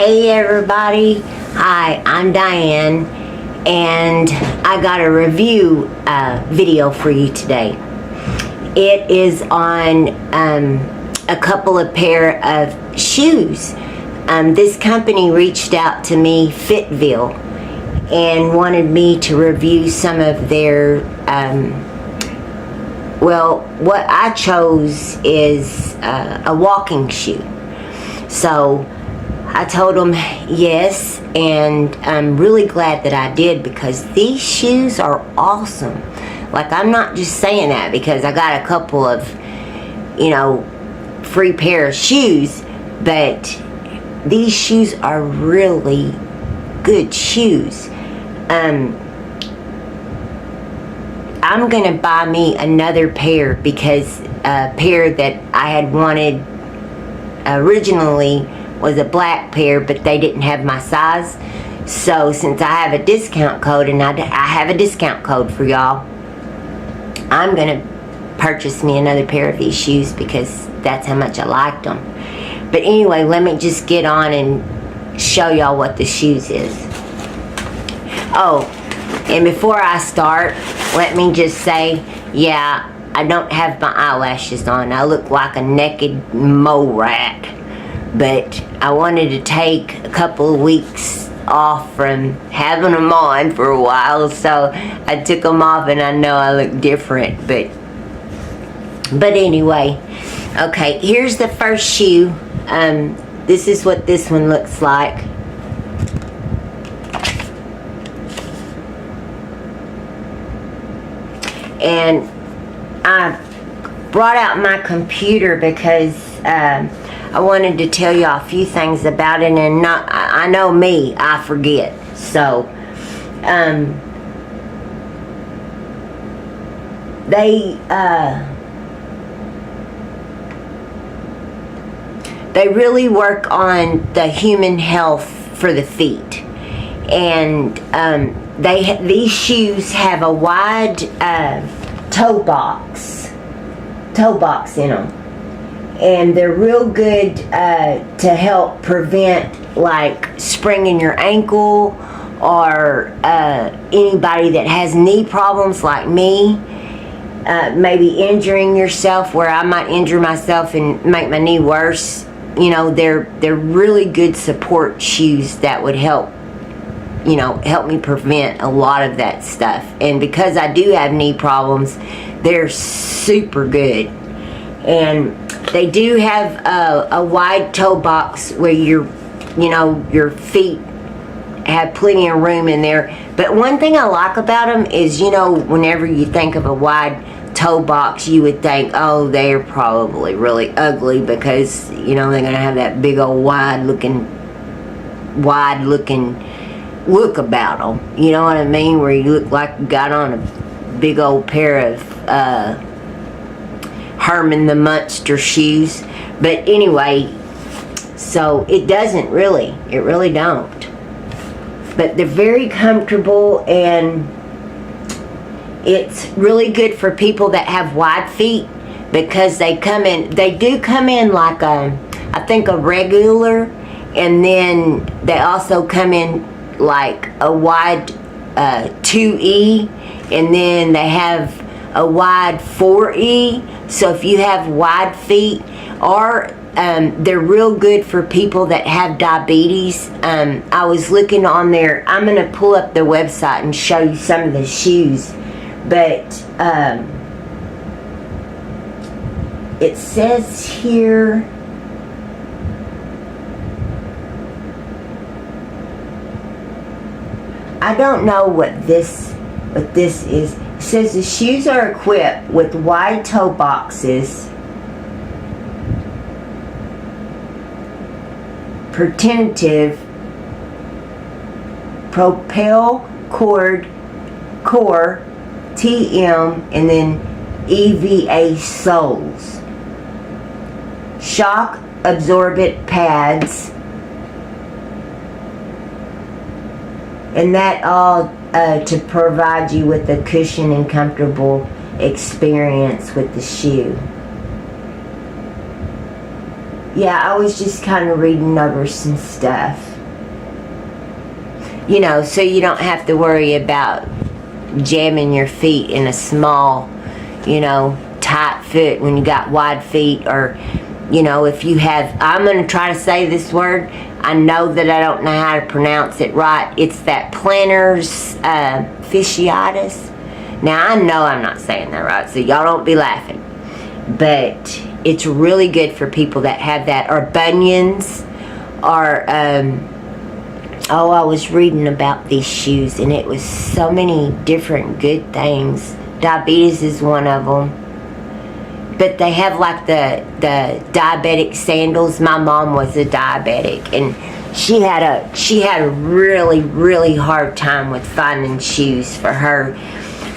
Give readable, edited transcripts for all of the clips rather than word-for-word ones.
Hey everybody, hi, I'm Diane, and I got a review video for you today. It is on a couple of pair of shoes. This company reached out to me, FitVille, and wanted me to review some of their, well, what I chose is a walking shoe. So I told them yes, and I'm really glad that I did, because these shoes are awesome. Like, I'm not just saying that because I got a couple of, free pair of shoes, but these shoes are really good shoes. I'm gonna buy me another pair, because a pair that I had wanted originally was a black pair, but they didn't have my size. So since I have a discount code, and I have a discount code for y'all, I'm gonna purchase me another pair of these shoes because that's how much I liked them. But anyway, let me just get on and show y'all what the shoes is. Oh, and before I start, let me just say, yeah, I don't have my eyelashes on. I look like a naked mole rat. But I wanted to take a couple of weeks off from having them on for a while, so I took them off, and I know I look different, but anyway. Okay, here's the first shoe. This is what this one looks like. And I brought out my computer because I wanted to tell you a few things about it, and I know me, I forget. So, they really work on the human health for the feet, and these shoes have a wide toe box in them. And they're real good to help prevent, like, spraining your ankle, or anybody that has knee problems like me, maybe injuring yourself, where I might injure myself and make my knee worse. They're really good support shoes that would help me prevent a lot of that stuff. And because I do have knee problems, they're super good. And they do have a wide toe box where your feet have plenty of room in there. But one thing I like about them is, whenever you think of a wide toe box, you would think, oh, they're probably really ugly, because, they're going to have that big old wide looking look about them. You know what I mean? Where you look like you got on a big old pair of Herman the Munster shoes. But anyway, so it really don't. But they're very comfortable, and it's really good for people that have wide feet, because they do come in like I think a regular, and then they also come in like a wide 2E, and then they have a wide 4E. So if you have wide feet, or they're real good for people that have diabetes. I was looking on there. I'm going to pull up the website and show you some of the shoes. But it says here, I don't know what this is. It says the shoes are equipped with wide toe boxes, protective PropelCore TM, and then EVA soles, shock absorbent pads, and that all to provide you with a cushion and comfortable experience with the shoe. yeah, I was just kind of reading over some stuff. You know, so you don't have to worry about jamming your feet in a small, you know, tight fit when you got wide feet. Or, you know, if you have, I'm going to try to say this word. I know that I don't know how to pronounce it right. It's that plantar's fasciitis. Now, I know I'm not saying that right, so y'all don't be laughing. But it's really good for people that have that, or bunions, or, oh, I was reading about these shoes, and it was so many different good things. Diabetes is one of them. But they have like the diabetic sandals. My mom was a diabetic, and she had a really hard time with finding shoes for her.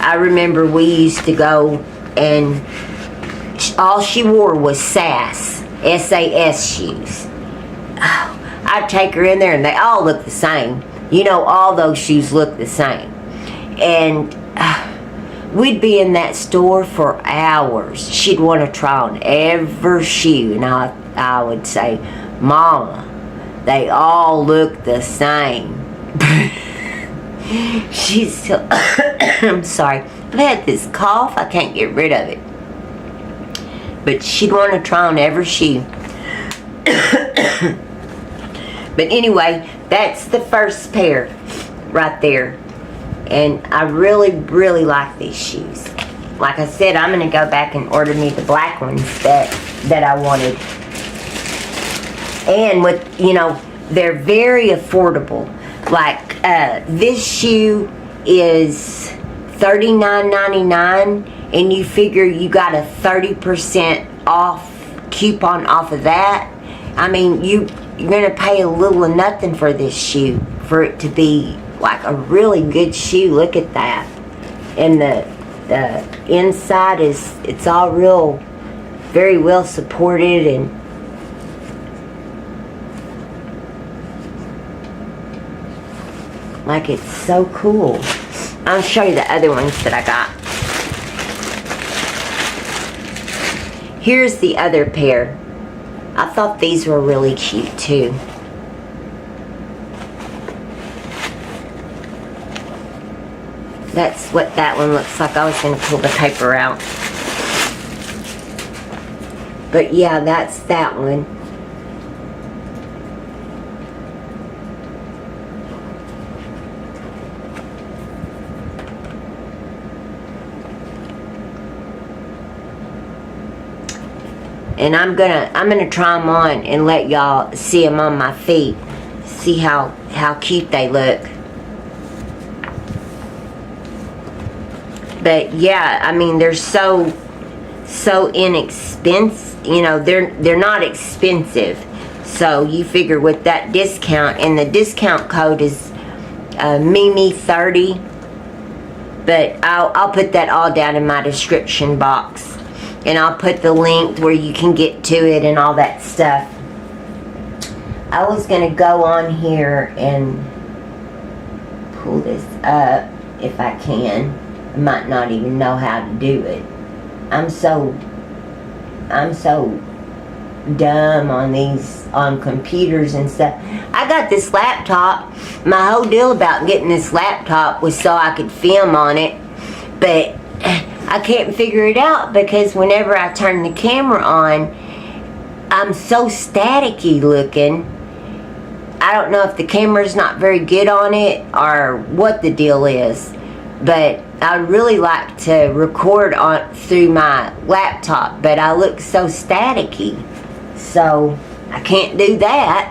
I remember we used to go, and all she wore was SAS shoes. Oh, I'd take her in there, and they all look the same. You know, all those shoes look the same. And we'd be in that store for hours. She'd want to try on every shoe, and I would say, Mama, they all look the same. She's still, I'm sorry, I've had this cough, I can't get rid of it. But she'd want to try on every shoe. But anyway, that's the first pair right there. And I really like these shoes. Like I said, I'm going to go back and order me the black ones that I wanted. And with, you know, they're very affordable. Like, this shoe is $39.99, and you figure you got a 30% off coupon off of that. I mean, you're going to pay a little of nothing for this shoe for it to be like a really good shoe. Look at that. And the inside it's all real, very well supported, and like, it's so cool. I'll show you the other ones that I got. Here's the other pair. I thought these were really cute too. That's what that one looks like. I was going to pull the paper out. But yeah, that's that one. And I'm gonna try them on and let y'all see them on my feet. See how cute they look. But yeah, I mean, they're so inexpensive. You know, they're not expensive. So you figure with that discount, and the discount code is Mimi30. But I'll put that all down in my description box. And I'll put the link where you can get to it and all that stuff. I was going to go on here and pull this up if I can. I might not even know how to do it. I'm so dumb on computers and stuff. I got this laptop. My whole deal about getting this laptop was so I could film on it. But I can't figure it out because whenever I turn the camera on, I'm so staticky looking. I don't know if the camera's not very good on it or what the deal is, but I'd really like to record through my laptop, but I look so staticky, so I can't do that.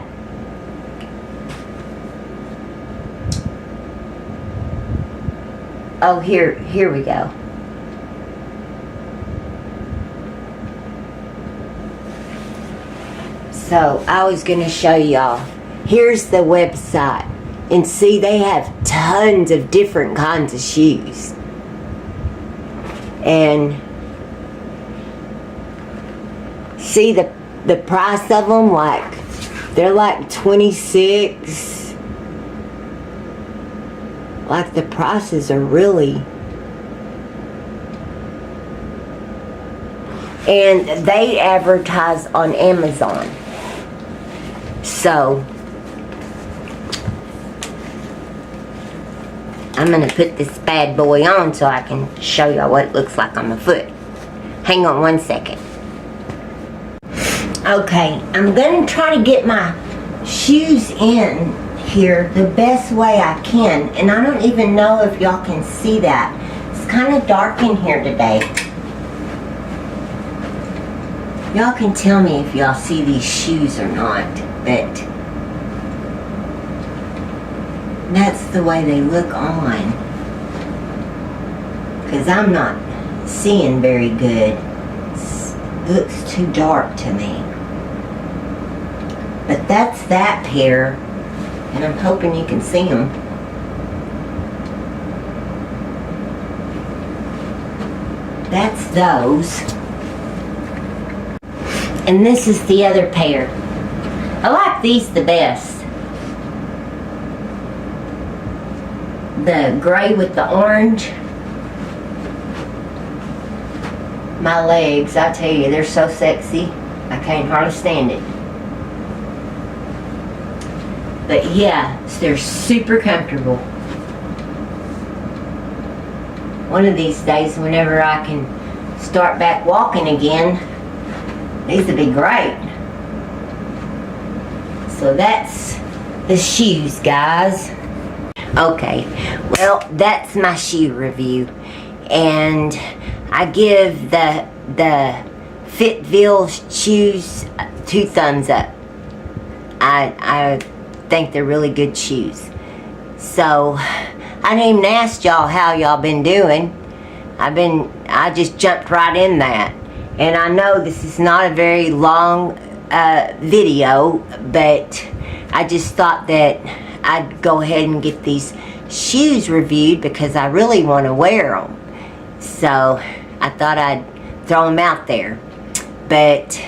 Oh, here we go. So I was going to show y'all. Here's the website. And see, they have tons of different kinds of shoes. And see the price of them, like, they're like $26. Like, the prices are really... And they advertise on Amazon. So I'm going to put this bad boy on so I can show y'all what it looks like on my foot. Hang on one second. Okay, I'm going to try to get my shoes in here the best way I can. And I don't even know if y'all can see that. It's kind of dark in here today. Y'all can tell me if y'all see these shoes or not, but that's the way they look on. Because I'm not seeing very good. It looks too dark to me. But that's that pair, and I'm hoping you can see them. That's those. And this is the other pair. I like these the best. The gray with the orange. My legs, I tell you, they're so sexy. I can't hardly stand it. But yeah, they're super comfortable. One of these days, whenever I can start back walking again, these would be great. So that's the shoes, guys. Okay, well, that's my shoe review. And I give the FitVille shoes 2 thumbs up. I think they're really good shoes. So I didn't even ask y'all how y'all been doing. I just jumped right in that. And I know this is not a very long video, but I just thought that I'd go ahead and get these shoes reviewed because I really want to wear them. So I thought I'd throw them out there. But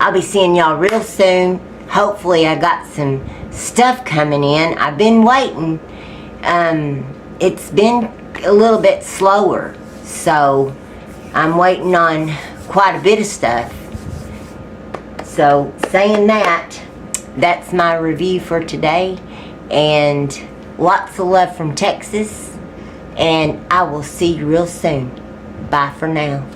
I'll be seeing y'all real soon. Hopefully I got some stuff coming in. I've been waiting. It's been a little bit slower. So I'm waiting on quite a bit of stuff. So saying that, that's my review for today. And lots of love from Texas. And I will see you real soon. Bye for now.